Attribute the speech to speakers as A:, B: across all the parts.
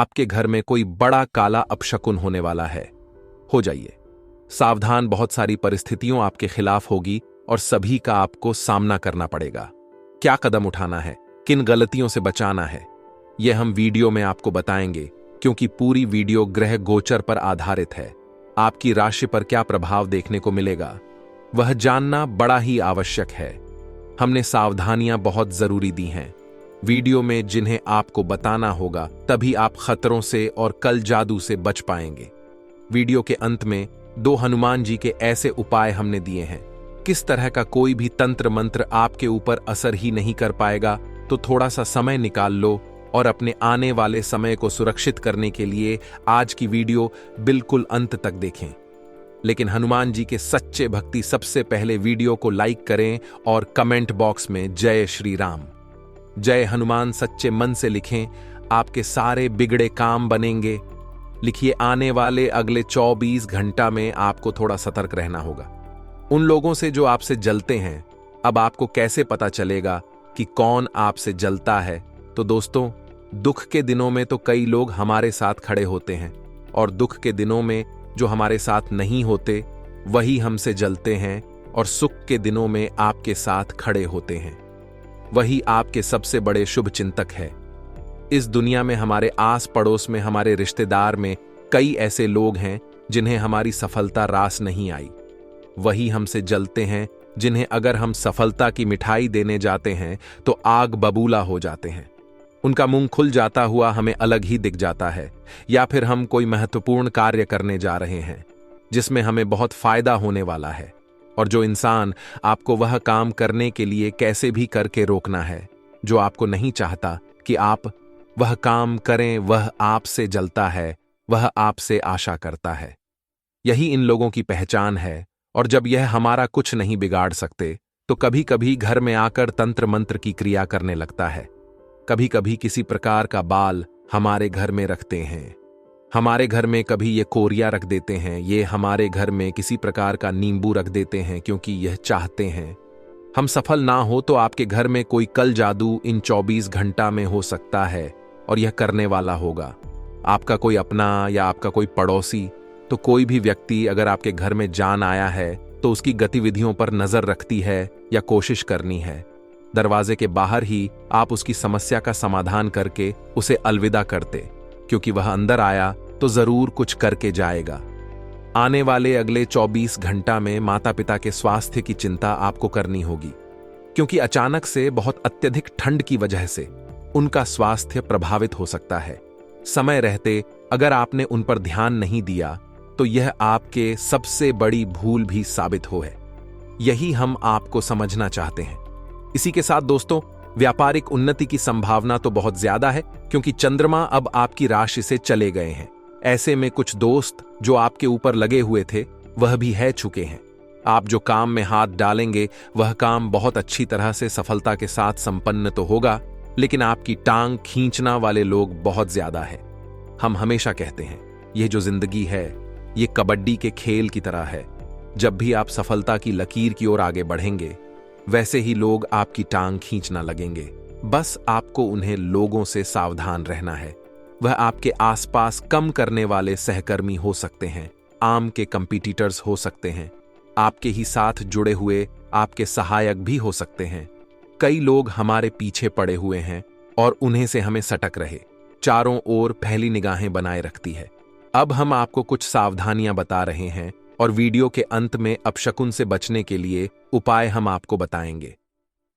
A: आपके घर में कोई बड़ा काला अपशकुन होने वाला है। हो जाइए सावधान, बहुत सारी परिस्थितियों आपके खिलाफ होगी और सभी का आपको सामना करना पड़ेगा। क्या कदम उठाना है, किन गलतियों से बचाना है, यह हम वीडियो में आपको बताएंगे, क्योंकि पूरी वीडियो ग्रह गोचर पर आधारित है। आपकी राशि पर क्या प्रभाव देखने को मिलेगा, वह जानना बड़ा ही आवश्यक है। हमने सावधानियां बहुत जरूरी दी हैं वीडियो में, जिन्हें आपको बताना होगा, तभी आप खतरों से और कल जादू से बच पाएंगे। वीडियो के अंत में 2 हनुमान जी के ऐसे उपाय हमने दिए हैं। किस तरह का कोई भी तंत्र मंत्र आपके ऊपर असर ही नहीं कर पाएगा, तो थोड़ा सा समय निकाल लो और अपने आने वाले समय को सुरक्षित करने के लिए आज की वीडियो बिल्कुल अंत तक देखें। लेकिन हनुमान जी के सच्चे भक्ति सबसे पहले वीडियो को लाइक करें और कमेंट बॉक्स में जय श्री राम, जय हनुमान सच्चे मन से लिखें। आपके सारे बिगड़े काम बनेंगे। लिखिए, आने वाले अगले 24 घंटा में आपको थोड़ा सतर्क रहना होगा उन लोगों से जो आपसे जलते हैं। अब आपको कैसे पता चलेगा कि कौन आपसे जलता है? तो दोस्तों, दुख के दिनों में तो कई लोग हमारे साथ खड़े होते हैं, और दुख के दिनों में जो हमारे साथ नहीं होते वही हमसे जलते हैं, और सुख के दिनों में आपके साथ खड़े होते हैं वही आपके सबसे बड़े शुभ चिंतक है। इस दुनिया में हमारे आस पड़ोस में, हमारे रिश्तेदार में कई ऐसे लोग हैं जिन्हें हमारी सफलता रास नहीं आई। वही हमसे जलते हैं, जिन्हें अगर हम सफलता की मिठाई देने जाते हैं तो आग बबूला हो जाते हैं। उनका मुंह खुल जाता हुआ हमें अलग ही दिख जाता है। या फिर हम कोई महत्वपूर्ण कार्य करने जा रहे हैं जिसमें हमें बहुत फायदा होने वाला है, और जो इंसान आपको वह काम करने के लिए कैसे भी करके रोकना है जो आपको नहीं चाहता कि आप वह काम करें, वह आपसे जलता है, वह आपसे आशा करता है। यही इन लोगों की पहचान है। और जब यह हमारा कुछ नहीं बिगाड़ सकते तो कभी कभी घर में आकर तंत्र मंत्र की क्रिया करने लगता है। कभी कभी किसी प्रकार का बाल हमारे घर में रखते हैं। हमारे घर में कभी ये कोरिया रख देते हैं। ये हमारे घर में किसी प्रकार का नींबू रख देते हैं, क्योंकि यह चाहते हैं हम सफल ना हो। तो आपके घर में कोई कल जादू इन 24 घंटा में हो सकता है, और यह करने वाला होगा आपका कोई अपना या आपका कोई पड़ोसी। तो कोई भी व्यक्ति अगर आपके घर में जान आया है तो उसकी गतिविधियों पर नजर रखती है या कोशिश करनी है। दरवाजे के बाहर ही आप उसकी समस्या का समाधान करके उसे अलविदा करते, क्योंकि वह अंदर आया तो जरूर कुछ करके जाएगा। आने वाले अगले 24 घंटा में माता पिता के स्वास्थ्य की चिंता आपको करनी होगी, क्योंकि अचानक से बहुत अत्यधिक ठंड की वजह से उनका स्वास्थ्य प्रभावित हो सकता है। समय रहते अगर आपने उन पर ध्यान नहीं दिया तो यह आपके सबसे बड़ी भूल भी साबित हो है। यही हम आपको समझना चाहते हैं। इसी के साथ दोस्तों, व्यापारिक उन्नति की संभावना तो बहुत ज्यादा है, क्योंकि चंद्रमा अब आपकी राशि से चले गए हैं। ऐसे में कुछ दोस्त जो आपके ऊपर लगे हुए थे वह भी है चुके हैं। आप जो काम में हाथ डालेंगे वह काम बहुत अच्छी तरह से सफलता के साथ संपन्न तो होगा, लेकिन आपकी टांग खींचना वाले लोग बहुत ज्यादा है। हम हमेशा कहते हैं, यह जो जिंदगी है ये कबड्डी के खेल की तरह है। जब भी आप सफलता की लकीर की ओर आगे बढ़ेंगे, वैसे ही लोग आपकी टांग खींचना लगेंगे। बस आपको उन्हें लोगों से सावधान रहना है। वह आपके आसपास कम करने वाले सहकर्मी हो सकते हैं, आम के कंपीटिटर्स हो सकते हैं, आपके ही साथ जुड़े हुए आपके सहायक भी हो सकते हैं। कई लोग हमारे पीछे पड़े हुए हैं और उन्हें से हमें सटक रहे चारों ओर पहली निगाहें बनाए रखती है। अब हम आपको कुछ सावधानियां बता रहे हैं, और वीडियो के अंत में अपशकुन से बचने के लिए उपाय हम आपको बताएंगे।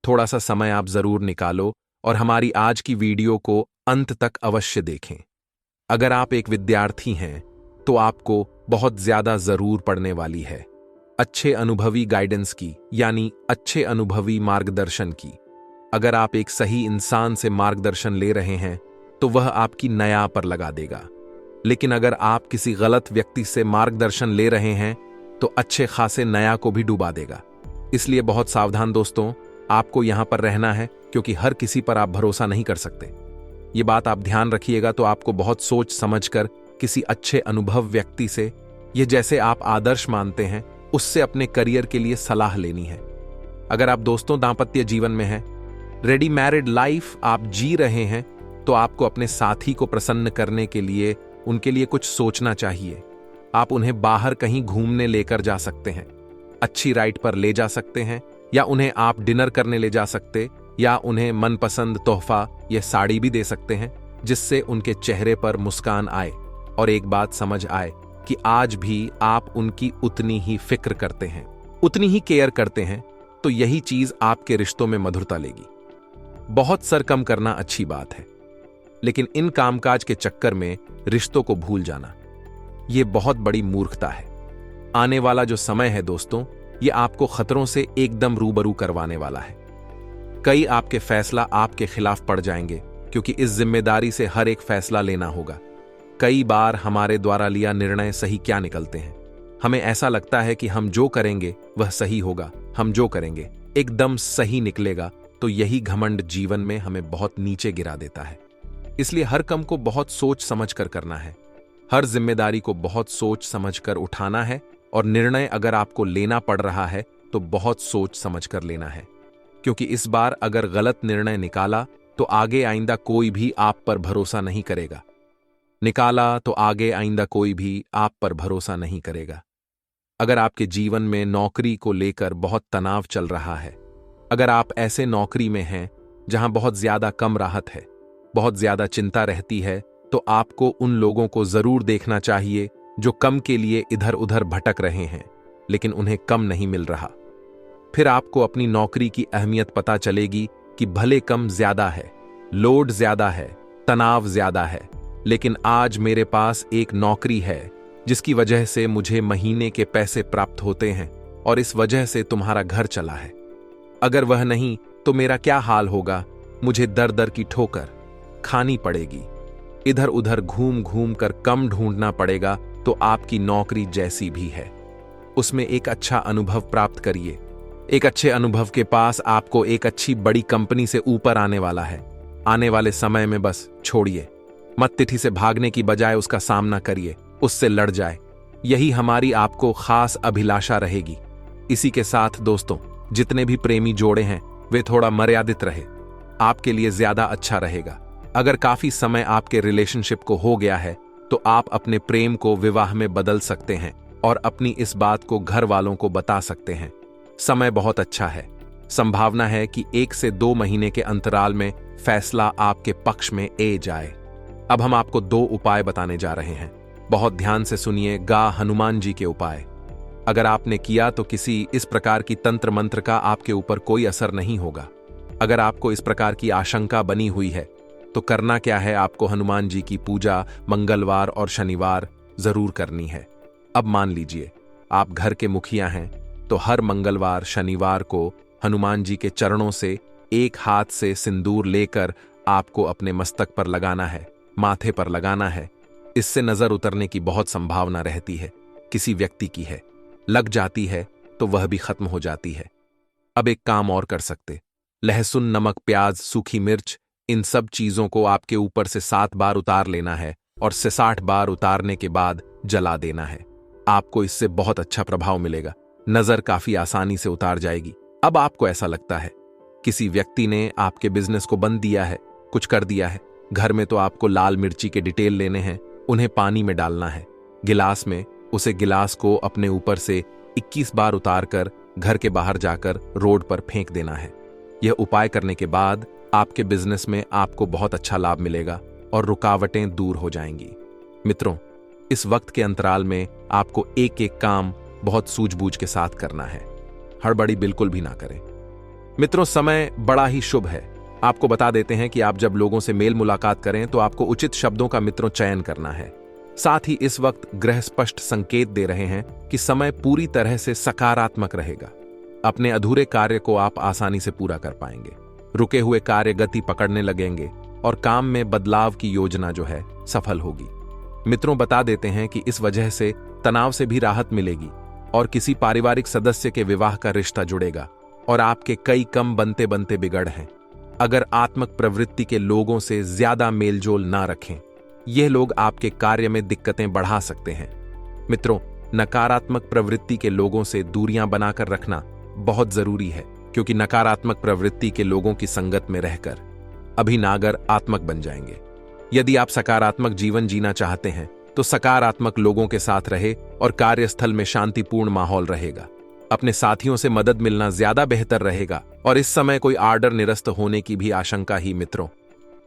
A: थोड़ा सा समय आप जरूर निकालो और हमारी आज की वीडियो को अंत तक अवश्य देखें। अगर आप एक विद्यार्थी हैं तो आपको बहुत ज्यादा जरूर पड़ने वाली है अच्छे अनुभवी गाइडेंस की, यानी अच्छे अनुभवी मार्गदर्शन की। अगर आप एक सही इंसान से मार्गदर्शन ले रहे हैं तो वह आपकी नया पर लगा देगा, लेकिन अगर आप किसी गलत व्यक्ति से मार्गदर्शन ले रहे हैं तो अच्छे खासे नया को भी डुबा देगा। इसलिए बहुत सावधान दोस्तों, आपको यहां पर रहना है, क्योंकि हर किसी पर आप भरोसा नहीं कर सकते। ये बात आप ध्यान रखिएगा। तो आपको बहुत सोच समझकर किसी अच्छे अनुभव व्यक्ति से, ये जैसे आप आदर्श मानते हैं, उससे अपने करियर के लिए सलाह लेनी है। अगर आप दोस्तों दांपत्य जीवन में हैं, रेडी मैरिड लाइफ आप जी रहे हैं, तो आपको अपने साथी को प्रसन्न करने के लिए उनके लिए कुछ सोचना चाहिए। आप उन्हें बाहर कहीं घूमने लेकर जा सकते हैं, अच्छी राइड पर ले जा सकते हैं, या उन्हें आप डिनर करने ले जा सकते, या उन्हें मनपसंद तोहफा या साड़ी भी दे सकते हैं, जिससे उनके चेहरे पर मुस्कान आए और एक बात समझ आए कि आज भी आप उनकी उतनी ही फिक्र करते हैं, उतनी ही केयर करते हैं। तो यही चीज आपके रिश्तों में मधुरता लेगी। बहुत सर कम करना अच्छी बात है, लेकिन इन कामकाज के चक्कर में रिश्तों को भूल जाना, यह बहुत बड़ी मूर्खता है। आने वाला जो समय है दोस्तों, यह आपको खतरों से एकदम रूबरू करवाने वाला है। कई आपके फैसला आपके खिलाफ पड़ जाएंगे, क्योंकि इस जिम्मेदारी से हर एक फैसला लेना होगा। कई बार हमारे द्वारा लिया निर्णय सही क्या निकलते हैं। हमें ऐसा लगता है कि हम जो करेंगे वह सही होगा, हम जो करेंगे एकदम सही निकलेगा, तो यही घमंड जीवन में हमें बहुत नीचे गिरा देता है। इसलिए हर काम को बहुत सोच समझ कर करना है, हर जिम्मेदारी को बहुत सोच समझ कर उठाना है, और निर्णय अगर आपको लेना पड़ रहा है तो बहुत सोच समझ कर लेना है, क्योंकि इस बार अगर गलत निर्णय निकाला तो आगे आइंदा कोई भी आप पर भरोसा नहीं करेगा। अगर आपके जीवन में नौकरी को लेकर बहुत तनाव चल रहा है, अगर आप ऐसे नौकरी में हैं जहां बहुत ज्यादा कम राहत है, बहुत ज्यादा चिंता रहती है, तो आपको उन लोगों को जरूर देखना चाहिए जो कम के लिए इधर उधर भटक रहे हैं, लेकिन उन्हें कम नहीं मिल रहा। फिर आपको अपनी नौकरी की अहमियत पता चलेगी कि भले कम ज्यादा है, लोड ज्यादा है, तनाव ज्यादा है, लेकिन आज मेरे पास एक नौकरी है जिसकी वजह से मुझे महीने के पैसे प्राप्त होते हैं, और इस वजह से तुम्हारा घर चला है। अगर वह नहीं तो मेरा क्या हाल होगा, मुझे दर दर की ठोकर खानी पड़ेगी, इधर उधर घूम घूम कर कम ढूंढना पड़ेगा। तो आपकी नौकरी जैसी भी है, उसमें एक अच्छा अनुभव प्राप्त करिए। एक अच्छे अनुभव के पास आपको एक अच्छी बड़ी कंपनी से ऊपर आने वाला है। आने वाले समय में बस छोड़िए मत, तिथि से भागने की बजाय उसका सामना करिए, उससे लड़ जाए। यही हमारी आपको खास अभिलाषा रहेगी। इसी के साथ दोस्तों, जितने भी प्रेमी जोड़े हैं वे थोड़ा मर्यादित रहे, आपके लिए ज्यादा अच्छा रहेगा। अगर काफी समय आपके रिलेशनशिप को हो गया है तो आप अपने प्रेम को विवाह में बदल सकते हैं और अपनी इस बात को घर वालों को बता सकते हैं। समय बहुत अच्छा है, संभावना है कि 1 से 2 महीने के अंतराल में फैसला आपके पक्ष में ए जाए। अब हम आपको 2 उपाय बताने जा रहे हैं, बहुत ध्यान से सुनिएगा। हनुमान जी के उपाय अगर आपने किया तो किसी इस प्रकार की तंत्र मंत्र का आपके ऊपर कोई असर नहीं होगा। अगर आपको इस प्रकार की आशंका बनी हुई है तो करना क्या है, आपको हनुमान जी की पूजा मंगलवार और शनिवार जरूर करनी है। अब मान लीजिए आप घर के मुखिया हैं, तो हर मंगलवार शनिवार को हनुमान जी के चरणों से एक हाथ से सिंदूर लेकर आपको अपने मस्तक पर लगाना है, माथे पर लगाना है। इससे नजर उतरने की बहुत संभावना रहती है, किसी व्यक्ति की है, लग जाती है तो वह भी खत्म हो जाती है। अब एक काम और कर सकते, लहसुन, नमक, प्याज, सूखी मिर्च, इन सब चीजों को आपके ऊपर से 7 बार उतार लेना है और 60 बार उतारने के बाद जला देना है। आपको इससे बहुत अच्छा प्रभाव मिलेगा, नजर काफी आसानी से उतार जाएगी। अब आपको ऐसा लगता है किसी व्यक्ति ने आपके बिजनेस को बंद दिया है, कुछ कर दिया है, घर में तो आपको लाल मिर्ची के डिटेल लेने हैं, उन्हें पानी में डालना है, गिलास में, उसे गिलास को अपने ऊपर से 21 बार उतार कर घर के बाहर जाकर रोड पर फेंक देना है। यह उपाय करने के बाद आपके बिजनेस में आपको बहुत अच्छा लाभ मिलेगा और रुकावटें दूर हो जाएंगी। मित्रों, इस वक्त के अंतराल में आपको एक एक काम बहुत सूझबूझ के साथ करना है, हड़बड़ी बिल्कुल भी ना करें। मित्रों, समय बड़ा ही शुभ है। आपको बता देते हैं कि आप जब लोगों से मेल मुलाकात करें तो आपको उचित शब्दों का मित्रों चयन करना है। साथ ही इस वक्त ग्रह स्पष्ट संकेत दे रहे हैं कि समय पूरी तरह से सकारात्मक रहेगा। अपने अधूरे कार्य को आप आसानी से पूरा कर पाएंगे, रुके हुए कार्य गति पकड़ने लगेंगे और काम में बदलाव की योजना जो है सफल होगी। मित्रों, बता देते हैं कि इस वजह से तनाव से भी राहत मिलेगी और किसी पारिवारिक सदस्य के विवाह का रिश्ता जुड़ेगा और आपके कई कम बनते बनते बिगड़ हैं। अगर आत्मक प्रवृत्ति के लोगों से ज्यादा मेलजोल ना रखें, यह लोग आपके कार्य में दिक्कतें बढ़ा सकते हैं। मित्रों, नकारात्मक प्रवृत्ति के लोगों से दूरियां बनाकर रखना बहुत जरूरी है, क्योंकि नकारात्मक प्रवृत्ति के लोगों की संगत में रहकर अभिनागर आत्मक बन जाएंगे। यदि आप सकारात्मक जीवन जीना चाहते हैं तो सकारात्मक लोगों के साथ रहे और कार्यस्थल में शांतिपूर्ण माहौल रहेगा। अपने साथियों से मदद मिलना ज्यादा बेहतर रहेगा और इस समय कोई आर्डर निरस्त होने की भी आशंका ही मित्रों।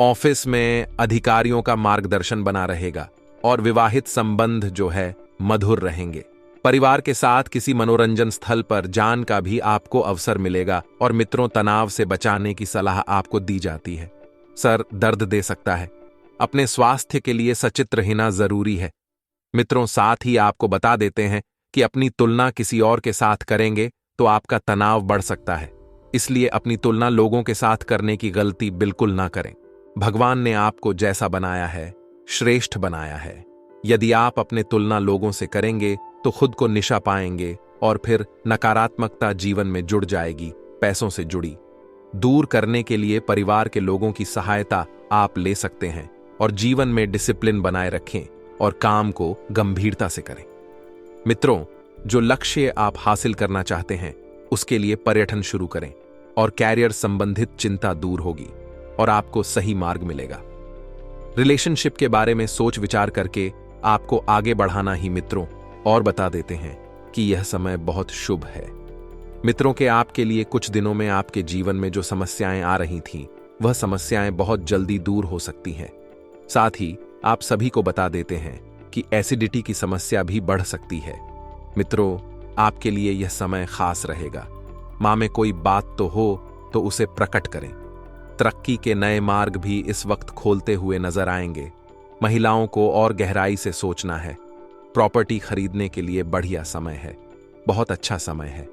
A: ऑफिस में अधिकारियों का मार्गदर्शन बना रहेगा और विवाहित संबंध जो है मधुर रहेंगे। परिवार के साथ किसी मनोरंजन स्थल पर जान का भी आपको अवसर मिलेगा और मित्रों, तनाव से बचाने की सलाह आपको दी जाती है। सर दर्द दे सकता है, अपने स्वास्थ्य के लिए सचित्र रहना जरूरी है। मित्रों, साथ ही आपको बता देते हैं कि अपनी तुलना किसी और के साथ करेंगे तो आपका तनाव बढ़ सकता है, इसलिए अपनी तुलना लोगों के साथ करने की गलती बिल्कुल ना करें। भगवान ने आपको जैसा बनाया है श्रेष्ठ बनाया है। यदि आप अपने तुलना लोगों से करेंगे तो खुद को निशा पाएंगे और फिर नकारात्मकता जीवन में जुड़ जाएगी। पैसों से जुड़ी दूर करने के लिए परिवार के लोगों की सहायता आप ले सकते हैं और जीवन में डिसिप्लिन बनाए रखें और काम को गंभीरता से करें। मित्रों, जो लक्ष्य आप हासिल करना चाहते हैं उसके लिए पर्यटन शुरू करें और कैरियर संबंधित चिंता दूर होगी और आपको सही मार्ग मिलेगा। रिलेशनशिप के बारे में सोच विचार करके आपको आगे बढ़ाना ही मित्रों और बता देते हैं कि यह समय बहुत शुभ है। मित्रों के आपके लिए कुछ दिनों में आपके जीवन में जो समस्याएं आ रही थीं वह समस्याएं बहुत जल्दी दूर हो सकती हैं। साथ ही आप सभी को बता देते हैं कि एसिडिटी की समस्या भी बढ़ सकती है। मित्रों, आपके लिए यह समय खास रहेगा। मां में कोई बात तो हो तो उसे प्रकट करें। तरक्की के नए मार्ग भी इस वक्त खोलते हुए नजर आएंगे। महिलाओं को और गहराई से सोचना है। प्रॉपर्टी खरीदने के लिए बढ़िया समय है, बहुत अच्छा समय है।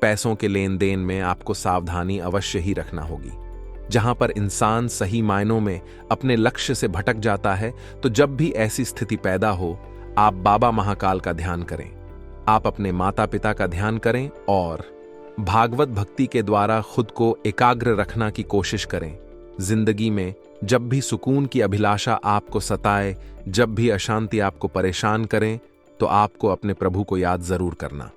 A: पैसों के लेन देन में आपको सावधानी अवश्य ही रखना होगी। जहां पर इंसान सही मायनों में अपने लक्ष्य से भटक जाता है तो जब भी ऐसी स्थिति पैदा हो आप बाबा महाकाल का ध्यान करें, आप अपने माता पिता का ध्यान करें और भागवत भक्ति के द्वारा खुद को एकाग्र रखना की कोशिश करें। जिंदगी में जब भी सुकून की अभिलाषा आपको सताए, जब भी अशांति आपको परेशान करें तो आपको अपने प्रभु को याद जरूर करना।